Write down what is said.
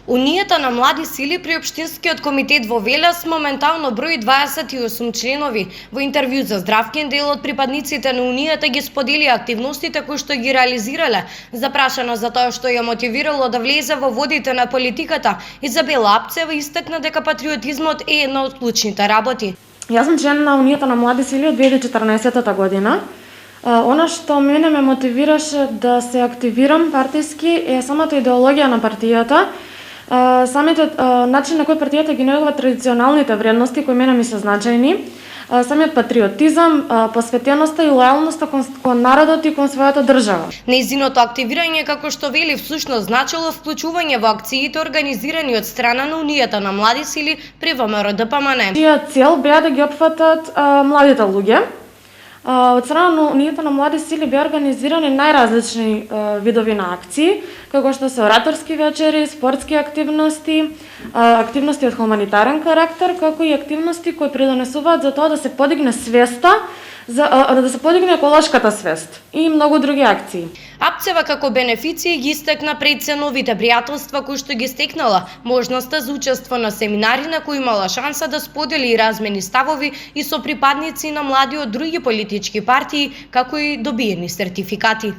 Унијата на млади сили при Општинскиот комитет во Велес моментално брои 28 членови. Во интервју за Здравкен, дел од припадниците на Унијата ги споделија активностите кои што ги реализирале. Запрашана за тоа што ја мотивирало да влезе во водите на политиката, Изабела Апцева истакна дека патриотизмот е една од клучните работи. Јас сум член на Унијата на млади сили од 2014 година. Она што мене ме мотивираше да се активирам партиски е самата идеологија на партијата, самите начин на кој партијата ги негува традиционалните вредности кои мене ми се значајни, самиот патриотизам, посветеноста и лојалноста кон народот и кон својата држава. Нејзиното активирање, како што вели, всушност значило вклучување во акциите организирани од страна на Унијата на млади сили при ВМРО ДПМН. Чија цел беа да ги опфатат младите луѓе. Од страна на Унијата на млади сили беа организирани најразлични видови на акции, како што се ораторски вечери, спортски активности, активности од хуманитарен карактер, како и активности кои придонесуваат за тоа да се подигне свеста, да се подигне еколошката свест и многу други акции. Апцева како бенефиции ги истакна пред се новите пријателства кои што ги стекнала, можноста за учество на семинари на кои имала шанса да сподели и размени ставови и со припадници на млади од други политички партии, како и добиени сертификати.